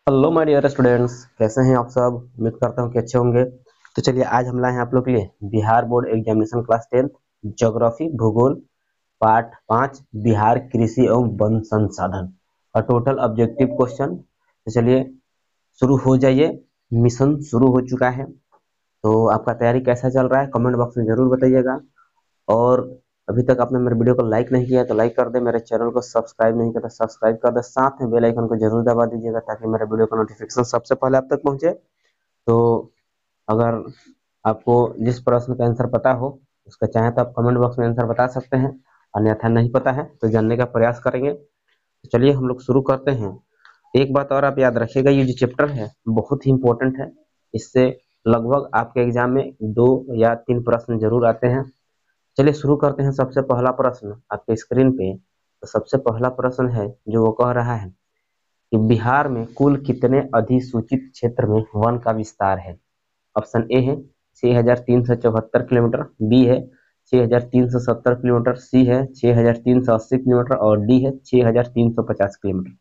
Hello my dear students, कैसे हैं आप सब। उम्मीद करता हूं कि अच्छे होंगे। तो चलिए आज हम लाए हैं आप लोग के लिए Bihar board examination class 10 geography भूगोल पार्ट 5 बिहार कृषि एवं वन संसाधन और टोटल ऑब्जेक्टिव क्वेश्चन। तो चलिए शुरू हो जाइए। मिशन शुरू हो चुका है। तो आपका तैयारी कैसा चल रहा है कमेंट बॉक्स में जरूर बताइएगा। और अभी तक आपने मेरे वीडियो को लाइक नहीं किया तो लाइक कर दे, मेरे चैनल को सब्सक्राइब नहीं किया तो सब्सक्राइब कर दे, साथ में बेल आइकन को जरूर दबा दीजिएगा ताकि मेरे वीडियो का नोटिफिकेशन सबसे पहले आप तक पहुंचे। तो अगर आपको जिस प्रश्न का आंसर पता हो उसका चाहे तो आप कमेंट बॉक्स में आंसर बता सकते हैं, अन्यथा नहीं पता है तो जानने का प्रयास करेंगे। तो चलिए हम लोग शुरू करते हैं। एक बात और आप याद रखिएगा, ये जो चैप्टर है बहुत ही इंपॉर्टेंट है। इससे लगभग आपके एग्जाम में 2 या 3 प्रश्न जरूर आते हैं। चलिए शुरू करते हैं। सबसे पहला प्रश्न आपके स्क्रीन पे। तो सबसे पहला प्रश्न है जो वो कह रहा है कि बिहार में कुल कितने अधिसूचित क्षेत्र में वन का विस्तार है। ऑप्शन ए है 6,374 किलोमीटर, बी है 6,370 किलोमीटर, सी है 6,380 किलोमीटर और डी है 6,350 किलोमीटर।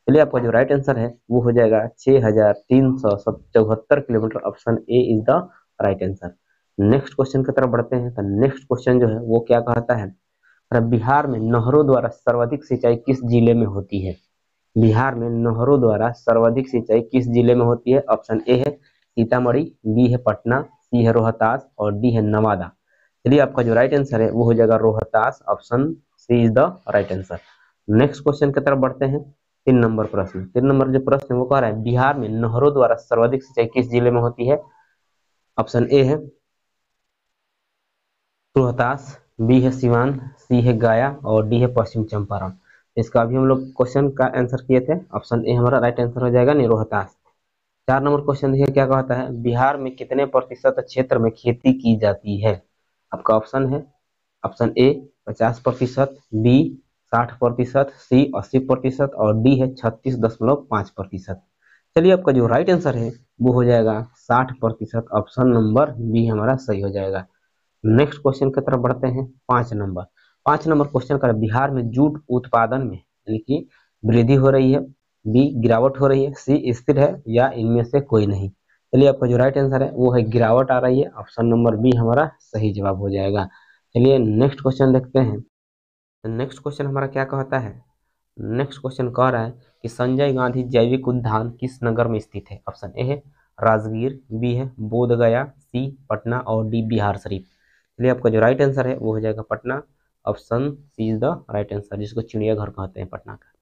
चलिए आपका जो राइट आंसर है वो हो जाएगा 6,374 kilometre. Option A is the right answer. Next question की तरफ बढ़ते हैं। तो नेक्स्ट क्वेश्चन जो है वो क्या कहता है, बिहार में नहरों द्वारा सर्वाधिक सिंचाई किस जिले में होती है। बिहार में नहरों द्वारा सर्वाधिक सिंचाई किस जिले में होती है। ऑप्शन ए है सीतामढ़ी, बी है पटना, सी है रोहतास और डी है नवादा। चलिए आपका जो राइट आंसर है वो हो जाएगा Rohtas. Option C is the right answer. Next question की तरफ बढ़ते हैं। 3 नंबर प्रश्न। 3 नंबर जो प्रश्न है वो कह रहा है बिहार में नहरों द्वारा सर्वाधिक सिंचाई किस जिले में होती है। ऑप्शन ए है रोहतास, बी है सिवान, सी है गया और डी है पश्चिम चंपारण। इसका अभी हम लोग क्वेश्चन का आंसर किए थे। ऑप्शन ए हमारा राइट आंसर हो जाएगा, नहीं रोहतास। 4 नंबर क्वेश्चन देखिए क्या कहता है, बिहार में कितने प्रतिशत क्षेत्र में खेती की जाती है। आपका ऑप्शन है ऑप्शन ए 50%, बी 60%, सी 80% और डी है 36.5%। चलिए आपका जो राइट आंसर है वो हो जाएगा 60%। ऑप्शन नंबर बी हमारा सही हो जाएगा। नेक्स्ट क्वेश्चन की तरफ बढ़ते हैं। 5 नंबर। 5 नंबर क्वेश्चन कर बिहार में जूट उत्पादन में यानी कि वृद्धि हो रही है, बी गिरावट हो रही है, सी स्थिर है या इनमें से कोई नहीं। चलिए आपका जो राइट आंसर है वो है गिरावट आ रही है। ऑप्शन नंबर बी हमारा सही जवाब हो जाएगा। चलिए नेक्स्ट क्वेश्चन देखते हैं। नेक्स्ट क्वेश्चन हमारा क्या कहता है। नेक्स्ट क्वेश्चन कह रहा है कि संजय गांधी जैविक उद्यान किस नगर में स्थित है। ऑप्शन ए है राजगीर, बी है बोध गया, सी पटना और डी बिहार शरीफ। चलिए आपका जो राइट आंसर है वो हो जाएगा Patna. Option C is the right answer, जिसको चिड़ियाघर कहते हैं पटना का।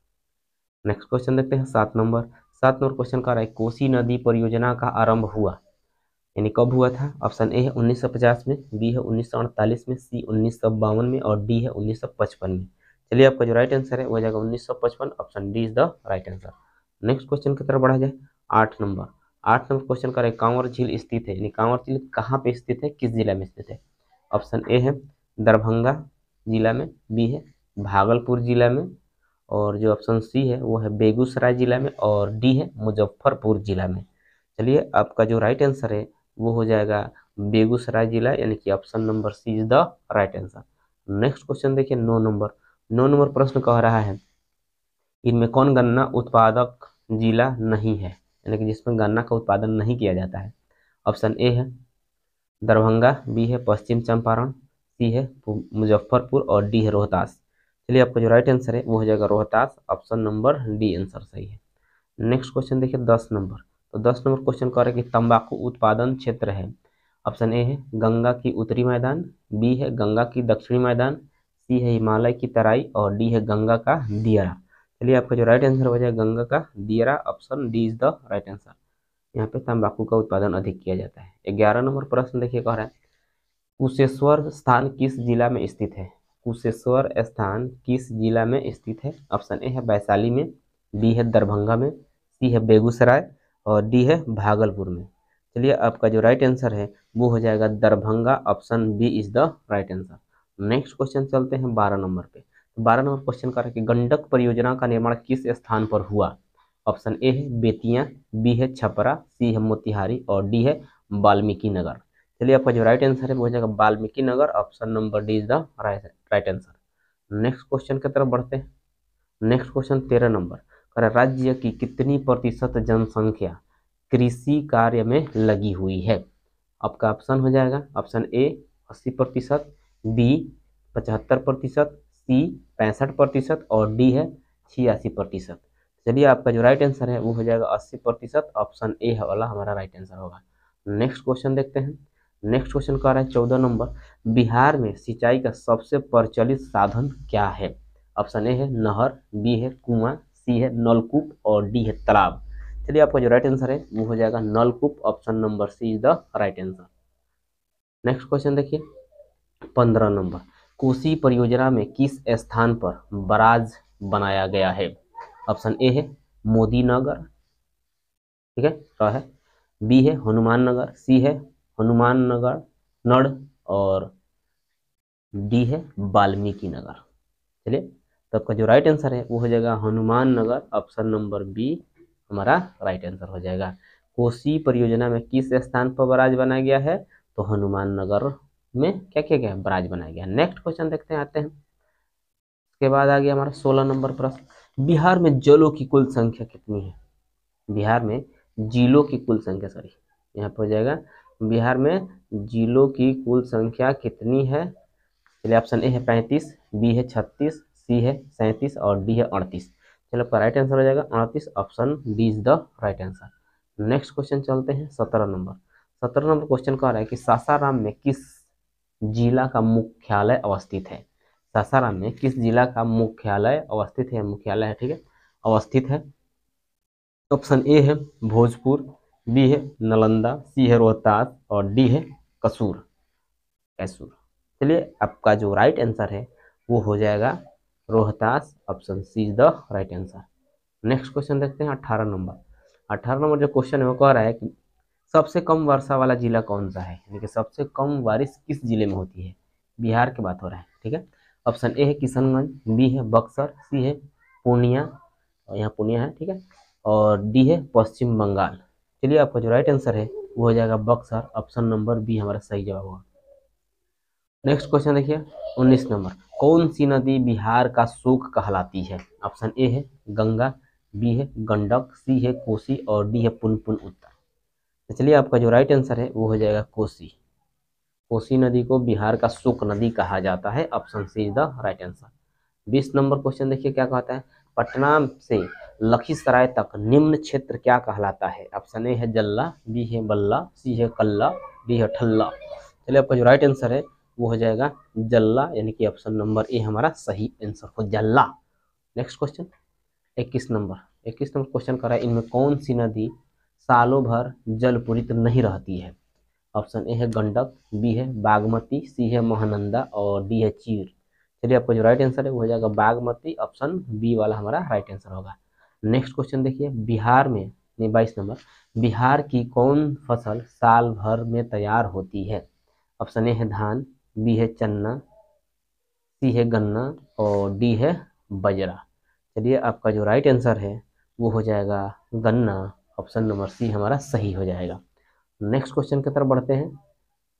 नेक्स्ट क्वेश्चन देखते हैं। 7 नंबर। 7 नंबर क्वेश्चन कह रहा है कोसी नदी परियोजना का आरंभ हुआ यानी कब हुआ था। ऑप्शन ए है 1950 में, बी है 1948 में, सी 1952 में और डी है 1955 में। चलिए आपका जो राइट आंसर है वो हो जाएगा 1955। Option D is the right answer. Next question की तरफ बढ़ा जाए। 8 नंबर। 8 नंबर क्वेश्चन कर रहे कांवर झील स्थित है यानी कांवर झील कहाँ पे स्थित है, किस जिला में स्थित है। ऑप्शन ए है दरभंगा जिला में, बी है भागलपुर जिला में और जो ऑप्शन सी है वो है बेगूसराय जिला में और डी है मुजफ्फरपुर जिला में। चलिए आपका जो राइट आंसर है वो हो जाएगा बेगूसराय जिला यानी कि option number C is the right answer. Next question देखिए। 9 नंबर। 9 नंबर प्रश्न कह रहा है इनमें कौन गन्ना उत्पादक जिला नहीं है यानी कि जिसमें गन्ना का उत्पादन नहीं किया जाता है। ऑप्शन ए है दरभंगा, बी है पश्चिम चंपारण, सी है मुजफ्फरपुर और डी है रोहतास। चलिए आपका जो राइट आंसर है वो हो जाएगा Rohtas. Option number D answer सही है। नेक्स्ट क्वेश्चन देखिए 10 नंबर। तो 10 नंबर क्वेश्चन कह रहा है कि तंबाकू उत्पादन क्षेत्र है। ऑप्शन ए है गंगा की उत्तरी मैदान, बी है गंगा की दक्षिणी मैदान, सी है हिमालय की तराई और डी है गंगा का दियारा। चलिए आपका जो राइट आंसर हो जाएगा गंगा का दियारा। Option D is the right answer. यहाँ पे तंबाकू का उत्पादन अधिक किया जाता है। 11 नंबर प्रश्न देखिए कह रहा है कुशेश्वर स्थान किस जिला में स्थित है। कुशेश्वर स्थान किस जिला में स्थित है। ऑप्शन ए है वैशाली में, बी है दरभंगा में, सी है बेगूसराय और डी है भागलपुर में। चलिए आपका जो राइट आंसर है वो हो जाएगा Darbhanga. Option B is the right answer. Next question चलते हैं 12 नंबर पे। 12 नंबर क्वेश्चन कर रहा है कि गंडक परियोजना का निर्माण किस स्थान पर हुआ। ऑप्शन ए है बेतिया, बी है छपरा, सी है मोतिहारी और डी है वाल्मीकि नगर। चलिए आपका जो राइट आंसर है वो हो जाएगा Valmiki Nagar. Option number D is the right answer. Next question की तरफ बढ़ते हैं। Next question 13 number. और राज्य की कितनी प्रतिशत जनसंख्या कृषि कार्य में लगी हुई है? आपका ऑप्शन हो जाएगा ऑप्शन ए 80%, बी 75%, सी 65% और डी है 86%। चलिए आपका जो राइट आंसर है वो हो जाएगा 80%, ऑप्शन ए वाला हमारा राइट आंसर होगा। नेक्स्ट क्वेश्चन देखते हैं। नेक्स्ट क्वेश्चन कह रहा है 14 नंबर, बिहार में सिंचाई का सबसे प्रचलित साधन क्या है? ऑप्शन ए है नहर, बी है कुआं, सी है नलकूप और डी है तालाब। चलिए आपका जो राइट आंसर है वो हो जाएगा नलकूप, option number C is the right answer. Next question देखिए 15 नंबर, कोसी परियोजना में किस स्थान पर बराज बनाया गया है? ऑप्शन ए है मोदी नगर, ठीक है तो है, बी है हनुमान नगर, सी है हनुमान नगर नड़ और डी है वाल्मीकि नगर। चलिए तो आपका जो राइट आंसर है वो हो जाएगा Hanuman Nagar, option number B हमारा राइट आंसर हो जाएगा। कोसी परियोजना में किस स्थान पर बराज बनाया गया है? तो हनुमान नगर में क्या किया गया? बराज बनाया गया। नेक्स्ट क्वेश्चन देखते हैं, आते हैं उसके बाद आ गया हमारा 16 नंबर प्रश्न, बिहार में जिलों की कुल संख्या कितनी है? बिहार में जिलों की कुल संख्या, सॉरी यहाँ पर हो जाएगा बिहार में जिलों की कुल संख्या कितनी है? चलिए ऑप्शन ए है 35, बी है 36, सी है 37 और डी है 38। चलो आपका राइट आंसर हो जाएगा 38, option D is the right answer. Next question चलते हैं 17 नंबर। 17 नंबर क्वेश्चन कह रहा है कि सासाराम में किस जिला का मुख्यालय अवस्थित है? सासाराम में किस जिला का मुख्यालय अवस्थित है? मुख्यालय है, ठीक है, अवस्थित है। ऑप्शन ए है भोजपुर, बी है नालंदा, सी है रोहतास और डी है कसूर, कैसूर। चलिए आपका जो राइट आंसर है वो हो जाएगा Rohtas, option C is the right answer. Next question देखते हैं 18 नंबर। 18 नंबर जो क्वेश्चन है वो कह रहा है कि सबसे कम वर्षा वाला जिला कौन सा है, यानी कि सबसे कम बारिश किस जिले में होती है? बिहार की बात हो रहा है, ठीक है। ऑप्शन ए है किशनगंज, बी है बक्सर, सी है पूर्णिया, और यहाँ पूर्णिया है, ठीक है, और डी है पश्चिम बंगाल। चलिए आपका जो राइट आंसर है वो हो जाएगा बक्सर, ऑप्शन नंबर बी हमारा सही जवाब होगा। नेक्स्ट क्वेश्चन देखिए 19 नंबर, कौन सी नदी बिहार का शोक कहलाती है? ऑप्शन ए है गंगा, बी है गंडक, सी है कोसी और डी है पुनपुन उत्तर। तो चलिए आपका जो राइट आंसर है वो हो जाएगा कोसी। कोसी नदी को बिहार का शोक नदी कहा जाता है, option C is the right answer. 20 number question देखिए क्या कहता है, पटना से लखीसराय तक निम्न क्षेत्र क्या कहलाता है? ऑप्शन ए है जल्ला, बी है बल्ला, सी है कल्ला, डी है ठल्ला। चलिए आपका जो राइट आंसर है वो हो जाएगा जल्ला, यानी कि ऑप्शन नंबर ए हमारा सही आंसर हो जल्ला। Next question 21 number. 21 number question कर रहा है इनमें कौन सी नदी सालों भर जलपूरित नहीं रहती है? ऑप्शन ए है गंडक, बी है बागमती, सी है महानंदा और डी है चीर। चलिए आपका जो राइट आंसर है वो हो जाएगा बागमती, ऑप्शन बी वाला हमारा राइट आंसर होगा। नेक्स्ट क्वेश्चन देखिए बिहार में, नहीं 22 नंबर, बिहार की कौन फसल साल भर में तैयार होती है? ऑप्शन ए है धान, बी है चन्ना, सी है गन्ना और डी है बजरा। चलिए आपका जो राइट आंसर है वो हो जाएगा गन्ना, ऑप्शन नंबर सी हमारा सही हो जाएगा। नेक्स्ट क्वेश्चन की तरफ बढ़ते हैं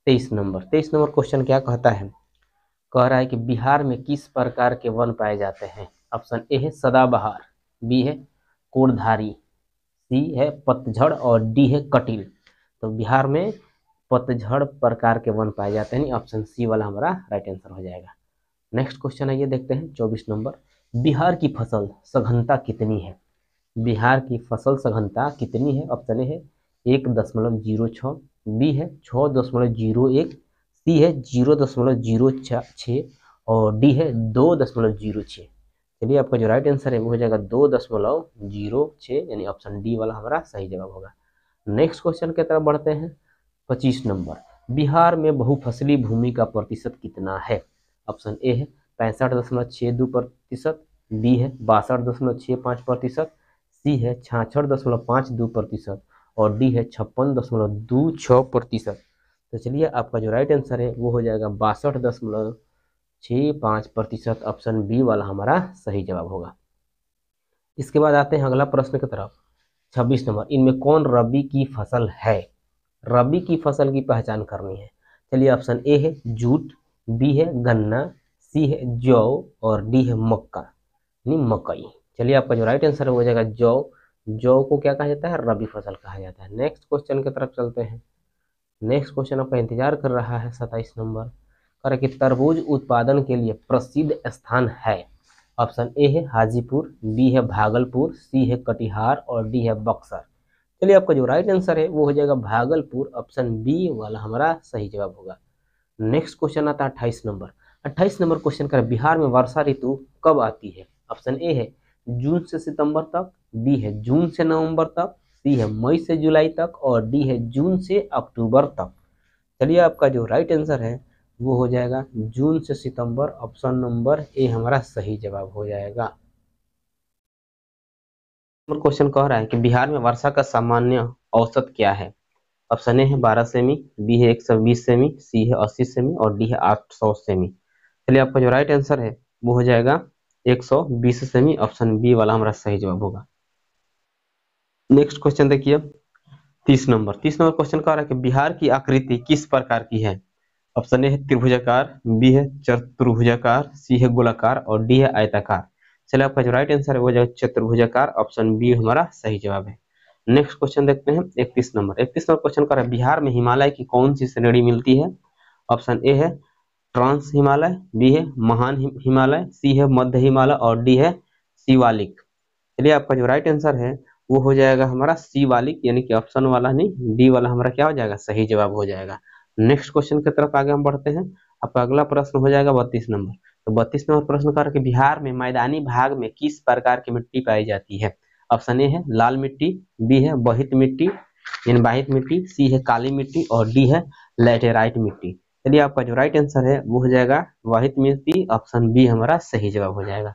23 नंबर। 23 नंबर क्वेश्चन क्या कहता है, कह रहा है कि बिहार में किस प्रकार के वन पाए जाते हैं? ऑप्शन ए है सदाबहार, बी है कोड़धारी, सी है पतझड़ और डी है कटिल। तो बिहार में पतझड़ प्रकार के वन पाए जाते हैं, ऑप्शन सी वाला हमारा राइट आंसर हो जाएगा। नेक्स्ट क्वेश्चन आइए देखते हैं 24 नंबर, बिहार की फसल सघनता कितनी है? बिहार की फसल सघनता कितनी है? ऑप्शन ए है 1.06, बी है 6.01, सी है 0.06 और डी है 2.06। चलिए आपका जो राइट आंसर है वो हो जाएगा 2.06, यानी ऑप्शन डी वाला हमारा सही जवाब होगा। नेक्स्ट क्वेश्चन की तरफ बढ़ते हैं 25 नंबर, बिहार में बहुफसली भूमि का प्रतिशत कितना है? ऑप्शन ए है 65.62%, बी है 62.65%, सी है 66.52% और डी है 56.26%। तो चलिए आपका जो राइट आंसर है वो हो जाएगा 62.65%, ऑप्शन बी वाला हमारा सही जवाब होगा। इसके बाद आते हैं अगला प्रश्न की तरफ 26 नंबर, इनमें कौन रबी की फसल है? रबी की फसल की पहचान करनी है। चलिए ऑप्शन ए है जूट, बी है गन्ना, सी है जौ और डी है मक्का यानी मकई। चलिए आपका जो राइट आंसर है वो हो जाएगा जौ। जौ को क्या कहा जाता है? रबी फसल कहा जाता है। नेक्स्ट क्वेश्चन की तरफ चलते हैं। नेक्स्ट क्वेश्चन आपका इंतजार कर रहा है 27 नंबर। कह रहा है कि तरबूज उत्पादन के लिए प्रसिद्ध स्थान है। ऑप्शन ए है हाजीपुर, बी है भागलपुर, सी है कटिहार और डी है बक्सर। चलिए आपका जो राइट आंसर है वो हो जाएगा भागलपुर। ऑप्शन बी वाला हमारा सही जवाब होगा। नेक्स्ट क्वेश्चन आता है 28 नंबर। 28 नंबर क्वेश्चन का बिहार में वर्षा ऋतु कब आती है? ऑप्शन ए है जून से सितंबर तक, बी है जून से नवंबर तक, सी है मई से जुलाई तक और डी है जून से अक्टूबर तक। चलिए आपका जो राइट आंसर है वो हो जाएगा जून से सितंबर। ऑप्शन नंबर ए हमारा सही जवाब हो जाएगा। क्वेश्चन कह रहा है कि बिहार में वर्षा का सामान्य औसत क्या है? ऑप्शन ए है 12 सेमी, बी है 120 सेमी, सी है 80 सेमी और डी है 800 सेमी। चलिए आपका जो राइट आंसर है वो हो जाएगा 120 सेमी। ऑप्शन बी वाला हमारा सही जवाब होगा। नेक्स्ट क्वेश्चन देखिए 30 नंबर क्वेश्चन कह रहा है कि बिहार की आकृति किस प्रकार की है? ऑप्शन ए है त्रिभुजाकार, बी है चतुर्भुजाकार, सी है गोलाकार और डी है आयताकार। चलिए आपका जो राइट आंसर है वो जाएगा चतुर्भुजाकार। ऑप्शन बी हमारा सही जवाब है। नेक्स्ट क्वेश्चन देखते हैं 31 नंबर क्वेश्चन कर रहा है बिहार में हिमालय की कौन सी श्रेणी मिलती है? ऑप्शन ए है ट्रांस हिमालय, बी है महान हिमालय, सी है मध्य हिमालय और डी है शिवालिक। चलिए आपका जो राइट आंसर है वो हो जाएगा हमारा शिवालिक, यानी कि ऑप्शन वाला नहीं, डी वाला हमारा क्या हो जाएगा? सही जवाब हो जाएगा। नेक्स्ट क्वेश्चन की तरफ आगे हम बढ़ते हैं। आपका अगला प्रश्न हो जाएगा 32 नंबर। तो 32 नंबर प्रश्न कर के बिहार में मैदानी भाग में किस प्रकार की मिट्टी पाई जाती है? ऑप्शन ए है लाल मिट्टी, बी है बहित मिट्टी यानी बाहित मिट्टी, सी है काली मिट्टी और डी है लैटेराइट मिट्टी। चलिए आपका जो राइट आंसर है वो हो जाएगा वाहित मिट्टी। ऑप्शन बी हमारा सही जवाब हो जाएगा।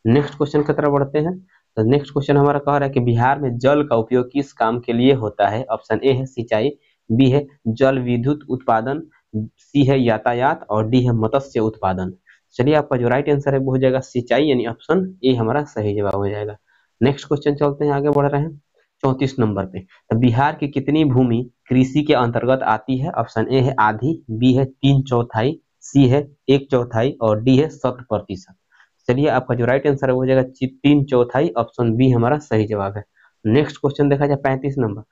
नेक्स्ट क्वेश्चन की तरफ बढ़ते हैं। तो नेक्स्ट क्वेश्चन हमारा कह रहा है कि बिहार में जल का उपयोग किस काम के लिए होता है? ऑप्शन ए है सिंचाई, बी है जल विद्युत उत्पादन, सी है यातायात और डी है मत्स्य उत्पादन। चलिए आपका जो राइट आंसर है वो हो जाएगा सिंचाई, यानी ऑप्शन ए हमारा सही जवाब हो जाएगा। नेक्स्ट क्वेश्चन चलते हैं, आगे बढ़ रहे हैं 34 नंबर पे। तो बिहार की कितनी भूमि कृषि के अंतर्गत आती है? ऑप्शन ए है आधी, बी है 3/4, सी है 1/4 और डी है 100%। चलिए आपका जो राइट आंसर है वो हो जाएगा 3/4। ऑप्शन बी हमारा सही जवाब है। नेक्स्ट क्वेश्चन देखा जाए 35 नंबर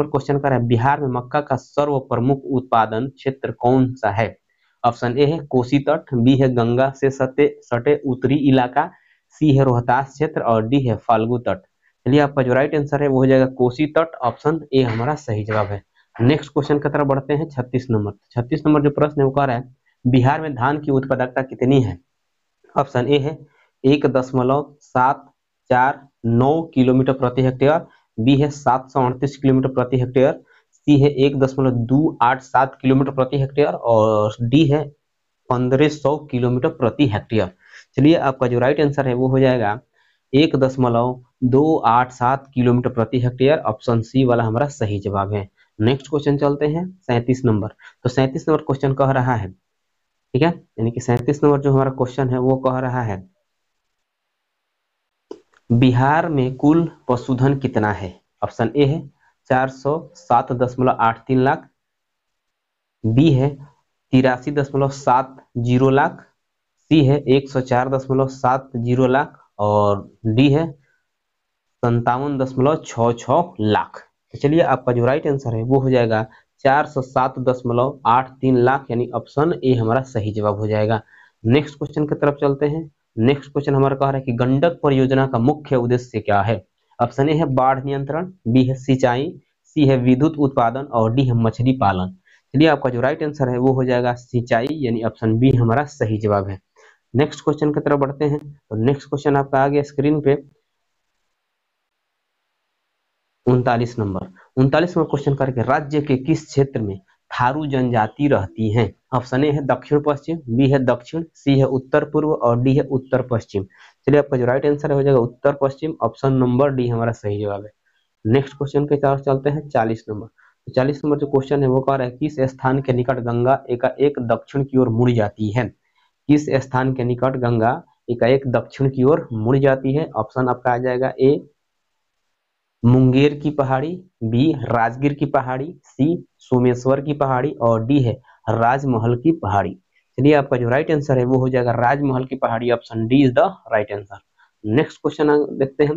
क्वेश्चन का है बिहार में मक्का का सर्व प्रमुख उत्पादन क्षेत्र कौन सा है? ऑप्शन ए है कोसी तट, बी है गंगा से सटे सटे उत्तरी इलाका, सी है रोहतास क्षेत्र और डी है फाल्गु तट। चलिए आपका जो राइट आंसर है वो हो जाएगा कोसी तट। ऑप्शन ए हमारा सही जवाब है। नेक्स्ट क्वेश्चन की तरफ बढ़ते हैं 36 नंबर। 36 नंबर जो प्रश्न है वो कह रहा है बिहार में धान की उत्पादकता कितनी है? ऑप्शन ए है 1.749 किलोमीटर प्रति हेक्टेयर, बी है 738 किलोमीटर प्रति हेक्टेयर, सी है 1.287 किलोमीटर प्रति हेक्टेयर और डी है 1500 किलोमीटर प्रति हेक्टेयर। चलिए आपका जो राइट आंसर है वो हो जाएगा 1.287 किलोमीटर प्रति हेक्टेयर। ऑप्शन सी वाला हमारा सही जवाब है। नेक्स्ट क्वेश्चन चलते हैं 37 नंबर। तो 37 नंबर क्वेश्चन कह रहा है, ठीक है, यानी कि 37 नंबर जो हमारा क्वेश्चन है वो कह रहा है बिहार में कुल पशुधन कितना है? ऑप्शन ए है 407.83 लाख, बी है 83.70 लाख, सी है 104.70 लाख और डी है 57.66 लाख। तो चलिए आपका जो राइट आंसर है वो हो जाएगा 407.83 लाख, यानी ऑप्शन ए हमारा सही जवाब हो जाएगा। नेक्स्ट क्वेश्चन की तरफ चलते हैं। नेक्स्ट क्वेश्चन हमारा कह रहा है कि गंडक परियोजना का मुख्य उद्देश्य क्या है? ऑप्शन ए है बाढ़ नियंत्रण, बी है सिंचाई, सी है विद्युत उत्पादन और डी है मछली पालन। चलिए आपका जो राइट आंसर है वो हो जाएगा सिंचाई, यानी ऑप्शन बी हमारा सही जवाब है। नेक्स्ट क्वेश्चन की तरफ बढ़ते हैं। तो नेक्स्ट क्वेश्चन आपका आ गया स्क्रीन पे 39 नंबर क्वेश्चन करके राज्य के किस क्षेत्र में थारू जनजाति रहती है? ऑप्शन ए है दक्षिण पश्चिम, बी है दक्षिण, सी है उत्तर पूर्व और डी है उत्तर पश्चिम। चलिए आपका जो राइट आंसर हो जाएगा उत्तर पश्चिम। ऑप्शन नंबर डी हमारा सही जवाब है। नेक्स्ट क्वेश्चन के तरफ चलते हैं 40 नंबर। 40 नंबर जो क्वेश्चन है वो कह रहा है किस स्थान के निकट गंगा एकाएक दक्षिण की ओर मुड़ जाती है? किस स्थान के निकट गंगा एकाएक दक्षिण की ओर मुड़ जाती है? ऑप्शन आपका आ जाएगा ए मुंगेर की पहाड़ी, बी राजगीर की पहाड़ी, सी सोमेश्वर की पहाड़ी और डी है राजमहल की पहाड़ी। चलिए आपका जो राइट आंसर है वो हो जाएगा राजमहल की पहाड़ी। Option D is the right answer. Next question देखते हैं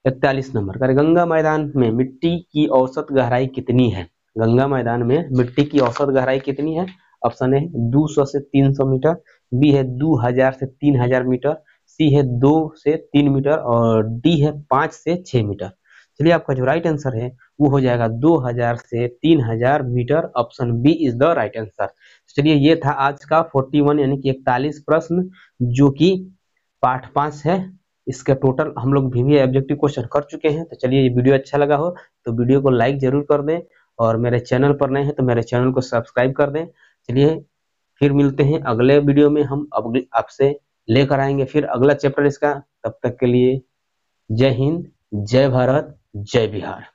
41 नंबर का। गंगा मैदान में मिट्टी की औसत गहराई कितनी है? गंगा मैदान में मिट्टी की औसत गहराई कितनी है? ऑप्शन ए 200 से 300 मीटर, बी है 2000 से 3000 मीटर, सी है 2 से 3 मीटर और डी है 5 से 6 मीटर। चलिए आपका जो राइट आंसर है वो हो जाएगा 2000 से 3000 metre. Option B is the right answer. चलिए ये था आज का 41 यानी कि 41 प्रश्न जो कि पार्ट 5 है। इसका टोटल हम लोग भी ऑब्जेक्टिव क्वेश्चन कर चुके हैं। तो चलिए ये वीडियो अच्छा लगा हो तो वीडियो को लाइक जरूर कर दें और मेरे चैनल पर नए हैं तो मेरे चैनल को सब्सक्राइब कर दें। चलिए फिर मिलते हैं अगले वीडियो में, हम आपसे लेकर आएंगे फिर अगला चैप्टर इसका। तब तक के लिए जय हिंद, जय भारत, जय बिहार।